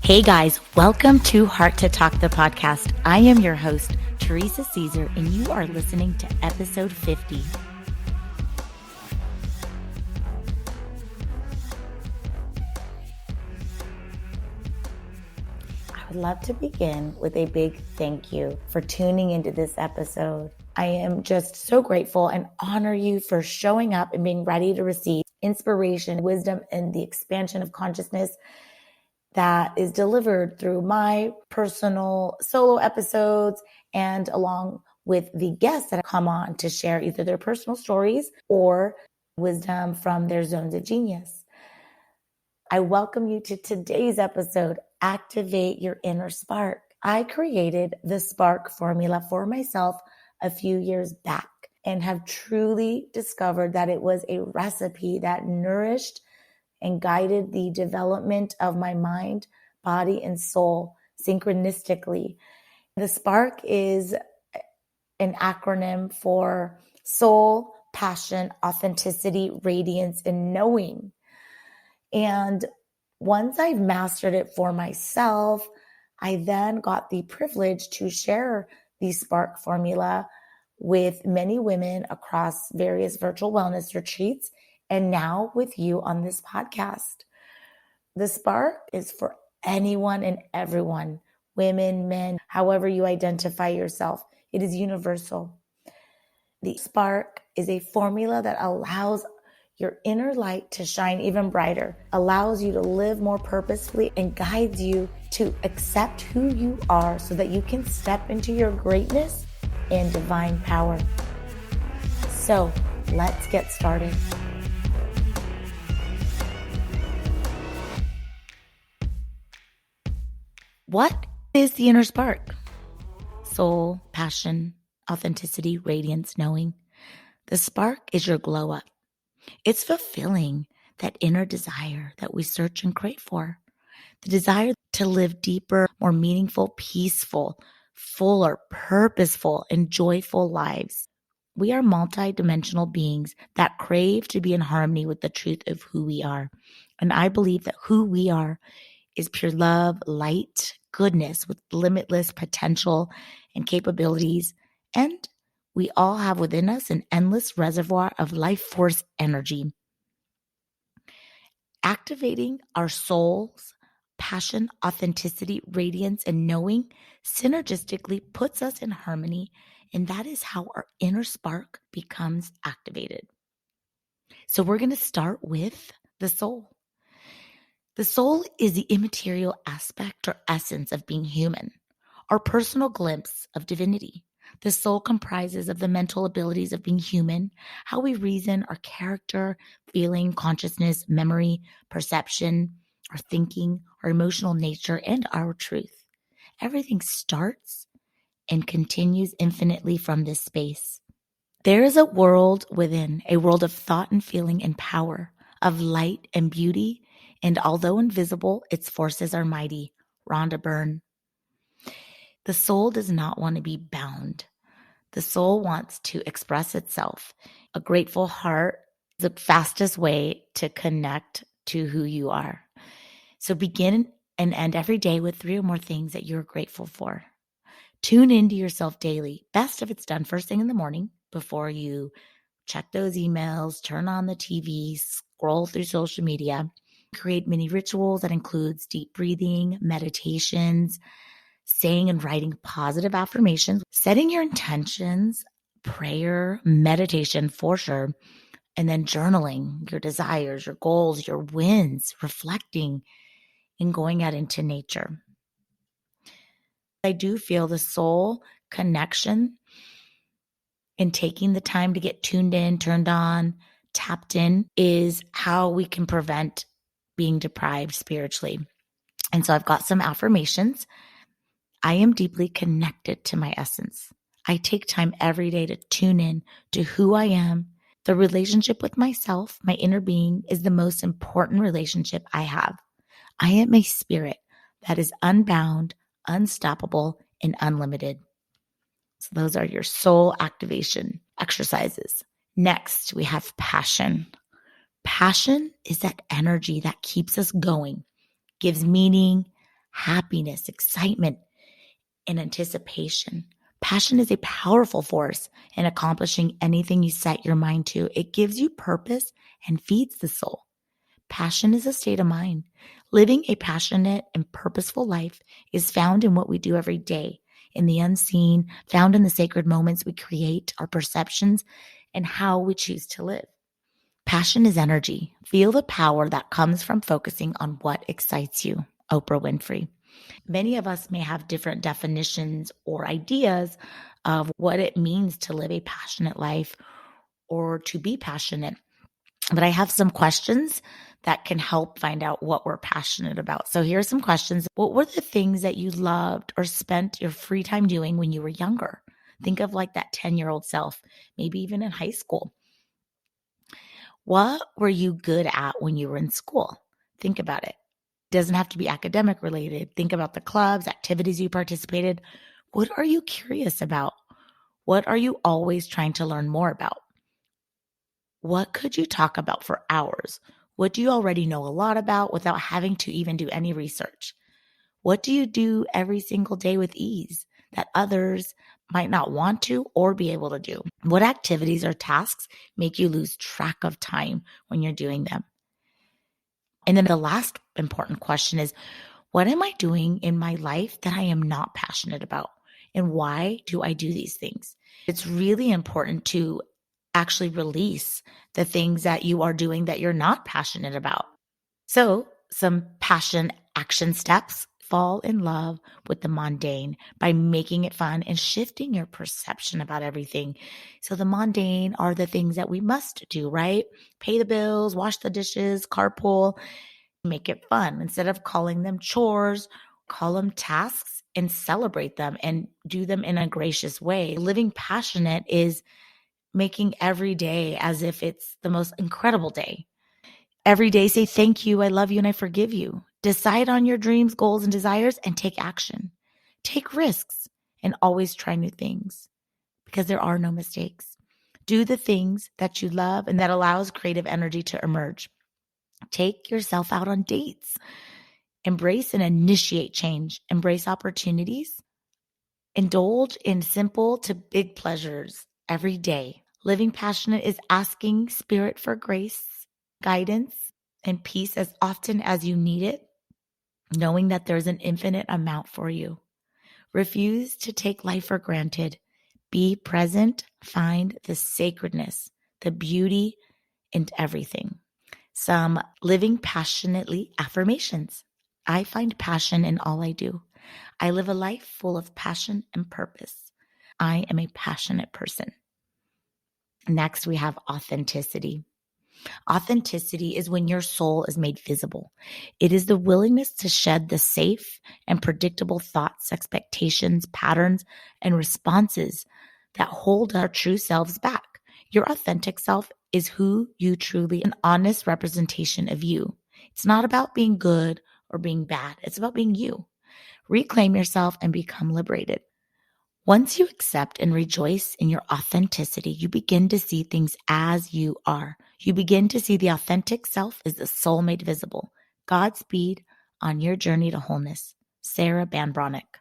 Hey guys, welcome to Heart to Talk, the podcast. I am your host, Teresa Caesar, and you are listening to episode 50. I would love to begin with a big thank you for tuning into this episode. I am just so grateful and honor you for showing up and being ready to receive inspiration, wisdom, and the expansion of consciousness that is delivered through my personal solo episodes and along with the guests that come on to share either their personal stories or wisdom from their zones of genius. I welcome you to today's episode, Activate Your Inner Spark. I created the Spark formula for myself a few years back and have truly discovered that it was a recipe that nourished and guided the development of my mind, body, and soul synchronistically. The Spark is an acronym for soul, passion, authenticity, radiance, and knowing. And once I've mastered it for myself, I then got the privilege to share the Spark formula with many women across various virtual wellness retreats, and now with you on this podcast. The Spark is for anyone and everyone, women, men, however you identify yourself. It is universal. The Spark is a formula that allows your inner light to shine even brighter, allows you to live more purposefully, and guides you to accept who you are so that you can step into your greatness and divine power. So let's get started. What is the inner spark? Soul, passion, authenticity, radiance, knowing. The spark is your glow up. It's fulfilling that inner desire that we search and crave for. The desire to live deeper, more meaningful, peaceful, fuller, purposeful, and joyful lives. We are multidimensional beings that crave to be in harmony with the truth of who we are. And I believe that who we are is pure love, light, goodness with limitless potential and capabilities. And we all have within us an endless reservoir of life force energy. Activating our soul's passion, authenticity, radiance, and knowing synergistically puts us in harmony. And that is how our inner spark becomes activated. So we're going to start with the soul. The soul is the immaterial aspect or essence of being human, our personal glimpse of divinity. The soul comprises of the mental abilities of being human, how we reason, our character, feeling, consciousness, memory, perception, our thinking, our emotional nature, and our truth. Everything starts and continues infinitely from this space. There is a world within, a world of thought and feeling and power, of light and beauty, and although invisible, its forces are mighty. Rhonda Byrne. The soul does not want to be bound. The soul wants to express itself. A grateful heart is the fastest way to connect to who you are. So begin and end every day with 3 or more things that you're grateful for. Tune into yourself daily. Best if it's done first thing in the morning before you check those emails, turn on the TV, scroll through social media. Create mini rituals that includes deep breathing, meditations, saying and writing positive affirmations, setting your intentions, prayer, meditation for sure, and then journaling your desires, your goals, your wins, reflecting, and going out into nature. I do feel the soul connection and taking the time to get tuned in, turned on, tapped in is how we can prevent being deprived spiritually. And so I've got some affirmations. I am deeply connected to my essence. I take time every day to tune in to who I am. The relationship with myself, my inner being, is the most important relationship I have. I am a spirit that is unbound, unstoppable, and unlimited. So those are your soul activation exercises. Next, we have passion. Passion is that energy that keeps us going, gives meaning, happiness, excitement, and anticipation. Passion is a powerful force in accomplishing anything you set your mind to. It gives you purpose and feeds the soul. Passion is a state of mind. Living a passionate and purposeful life is found in what we do every day, in the unseen, found in the sacred moments we create, our perceptions, and how we choose to live. Passion is energy. Feel the power that comes from focusing on what excites you. Oprah Winfrey. Many of us may have different definitions or ideas of what it means to live a passionate life or to be passionate. But I have some questions that can help find out what we're passionate about. So here are some questions. What were the things that you loved or spent your free time doing when you were younger? Think of like that 10-year-old self, maybe even in high school. What were you good at when you were in school? Think about it. Doesn't have to be academic related. Think about the clubs, activities you participated. What are you curious about? What are you always trying to learn more about? What could you talk about for hours? What do you already know a lot about without having to even do any research? What do you do every single day with ease that others might not want to or be able to do? What activities or tasks make you lose track of time when you're doing them? And then the last important question is, what am I doing in my life that I am not passionate about? And why do I do these things? It's really important to actually release the things that you are doing that you're not passionate about. So, some passion action steps: fall in love with the mundane by making it fun and shifting your perception about everything. So, the mundane are the things that we must do, right? Pay the bills, wash the dishes, carpool. Make it fun. Instead of calling them chores, call them tasks and celebrate them and do them in a gracious way. Living passionate is making every day as if it's the most incredible day. Every day say thank you, I love you, and I forgive you. Decide on your dreams, goals, and desires and take action. Take risks and always try new things because there are no mistakes. Do the things that you love and that allows creative energy to emerge. Take yourself out on dates. Embrace and initiate change. Embrace opportunities. Indulge in simple to big pleasures every day. Living passionate is asking Spirit for grace, guidance, and peace as often as you need it, knowing that there's an infinite amount for you. Refuse to take life for granted. Be present. Find the sacredness, the beauty in everything. Some living passionately affirmations. I find passion in all I do. I live a life full of passion and purpose. I am a passionate person. Next, we have authenticity. Authenticity is when your soul is made visible. It is the willingness to shed the safe and predictable thoughts, expectations, patterns, and responses that hold our true selves back. Your authentic self is who you truly, an honest representation of you. It's not about being good or being bad. It's about being you. Reclaim yourself and become liberated. Once you accept and rejoice in your authenticity, you begin to see things as you are. You begin to see the authentic self as the soul made visible. Godspeed on your journey to wholeness. Sarah Banbronick.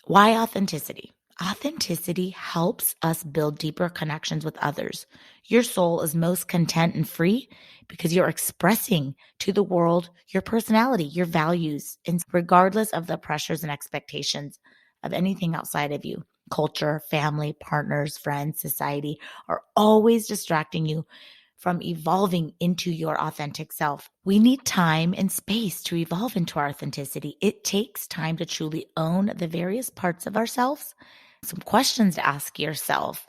Why authenticity? Authenticity helps us build deeper connections with others. Your soul is most content and free because you're expressing to the world your personality, your values, and regardless of the pressures and expectations of anything outside of you. Culture, family, partners, friends, society are always distracting you from evolving into your authentic self. We need time and space to evolve into our authenticity. It takes time to truly own the various parts of ourselves. Some questions to ask yourself.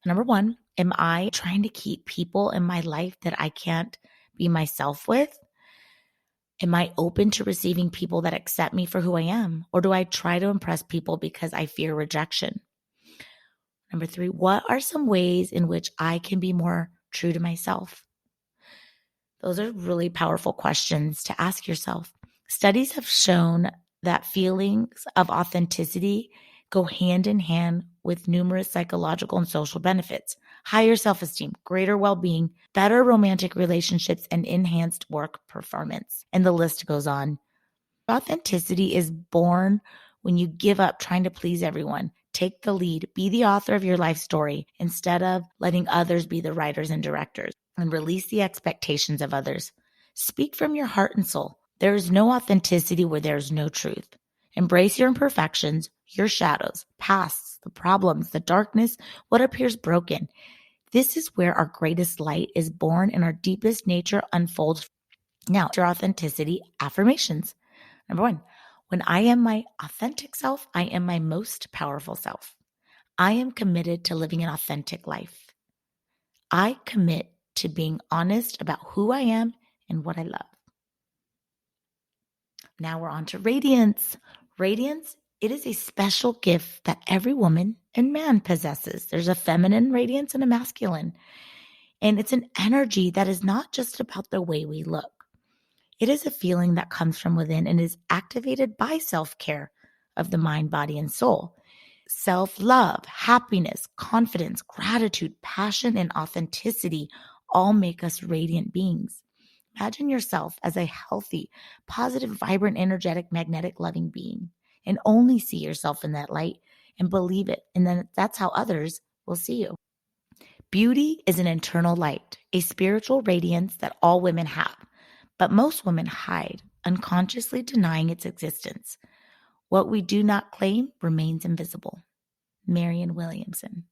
Number one, am I trying to keep people in my life that I can't be myself with? Am I open to receiving people that accept me for who I am? Or do I try to impress people because I fear rejection? Number three, what are some ways in which I can be more true to myself? Those are really powerful questions to ask yourself. Studies have shown that feelings of authenticity go hand in hand with numerous psychological and social benefits: higher self-esteem, greater well-being, better romantic relationships, and enhanced work performance. And the list goes on. Authenticity is born when you give up trying to please everyone. Take the lead. Be the author of your life story instead of letting others be the writers and directors, and release the expectations of others. Speak from your heart and soul. There is no authenticity where there is no truth. Embrace your imperfections, your shadows, pasts, the problems, the darkness, what appears broken. This is where our greatest light is born and our deepest nature unfolds. Now, your authenticity affirmations. Number one, when I am my authentic self, I am my most powerful self. I am committed to living an authentic life. I commit to being honest about who I am and what I love. Now we're on to radiance. Radiance, it is a special gift that every woman and man possesses. There's a feminine radiance and a masculine. And it's an energy that is not just about the way we look. It is a feeling that comes from within and is activated by self-care of the mind, body, and soul. Self-love, happiness, confidence, gratitude, passion, and authenticity all make us radiant beings. Imagine yourself as a healthy, positive, vibrant, energetic, magnetic, loving being, and only see yourself in that light and believe it. And then that's how others will see you. Beauty is an internal light, a spiritual radiance that all women have, but most women hide, unconsciously denying its existence. What we do not claim remains invisible. Marianne Williamson.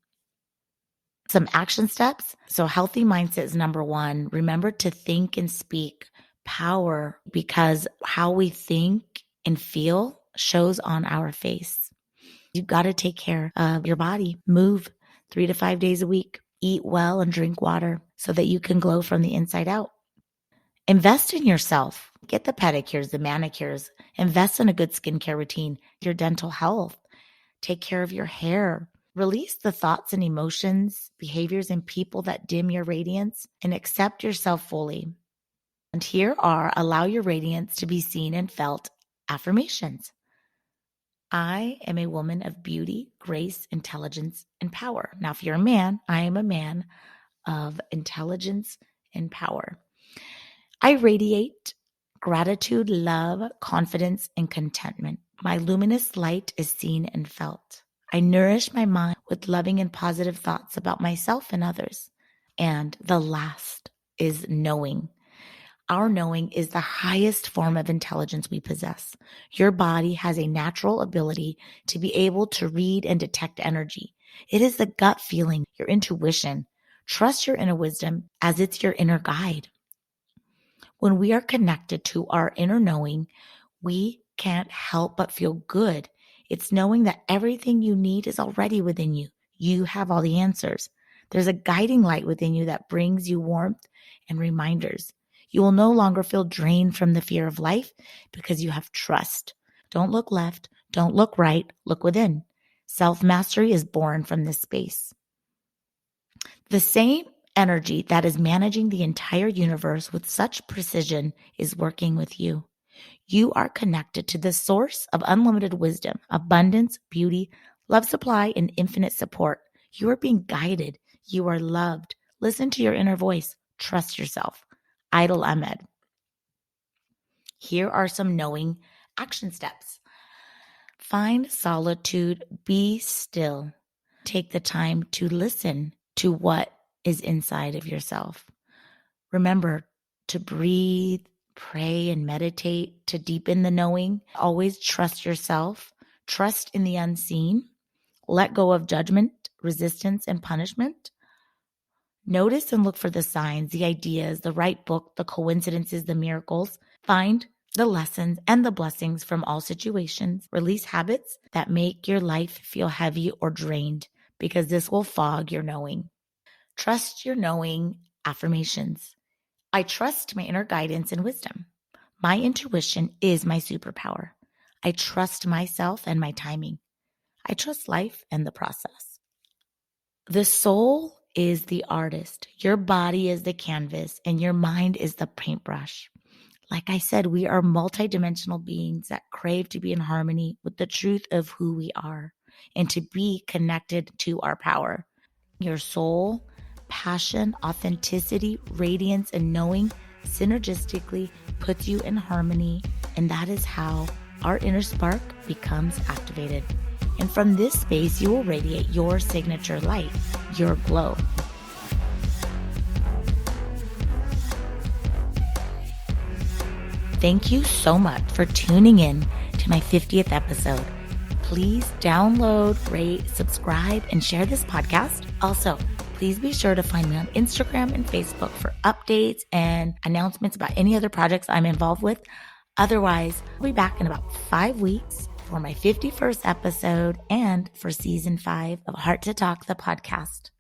Some action steps. So healthy mindset is number one. Remember to think and speak power, because how we think and feel shows on our face. You've got to take care of your body. Move 3 to 5 days a week. Eat well and drink water so that you can glow from the inside out. Invest in yourself. Get the pedicures, the manicures. Invest in a good skincare routine, your dental health. Take care of your hair. Release the thoughts and emotions, behaviors, and people that dim your radiance, and accept yourself fully. And here are allow your radiance to be seen and felt affirmations. I am a woman of beauty, grace, intelligence, and power. Now, if you're a man, I am a man of intelligence and power. I radiate gratitude, love, confidence, and contentment. My luminous light is seen and felt. I nourish my mind with loving and positive thoughts about myself and others. And the last is knowing. Our knowing is the highest form of intelligence we possess. Your body has a natural ability to be able to read and detect energy. It is the gut feeling, your intuition. Trust your inner wisdom as it's your inner guide. When we are connected to our inner knowing, we can't help but feel good. It's knowing that everything you need is already within you. You have all the answers. There's a guiding light within you that brings you warmth and reminders. You will no longer feel drained from the fear of life because you have trust. Don't look left. Don't look right. Look within. Self-mastery is born from this space. The same energy that is managing the entire universe with such precision is working with you. You are connected to the source of unlimited wisdom, abundance, beauty, love supply, and infinite support. You are being guided. You are loved. Listen to your inner voice. Trust yourself. Idle Ahmed. Here are some knowing action steps. Find solitude. Be still. Take the time to listen to what is inside of yourself. Remember to breathe, pray, and meditate to deepen the knowing. Always trust yourself. Trust in the unseen. Let go of judgment, resistance, and punishment. Notice and look for the signs, the ideas, the right book, the coincidences, the miracles. Find the lessons and the blessings from all situations. Release habits that make your life feel heavy or drained, because this will fog your knowing. Trust your knowing affirmations. I trust my inner guidance and wisdom. My intuition is my superpower. I trust myself and my timing. I trust life and the process. The soul is the artist. Your body is the canvas and your mind is the paintbrush. Like I said, we are multidimensional beings that crave to be in harmony with the truth of who we are and to be connected to our power. Your soul, passion, authenticity, radiance, and knowing synergistically puts you in harmony And that is how our inner spark becomes activated. And from this space, you will radiate your signature light, your glow. Thank you so much for tuning in to my 50th episode. Please download, rate, subscribe, and share this podcast. Also, please be sure to find me on Instagram and Facebook for updates and announcements about any other projects I'm involved with. Otherwise, I'll be back in about 5 weeks for my 51st episode and for season 5 of Heart to Talk, the podcast.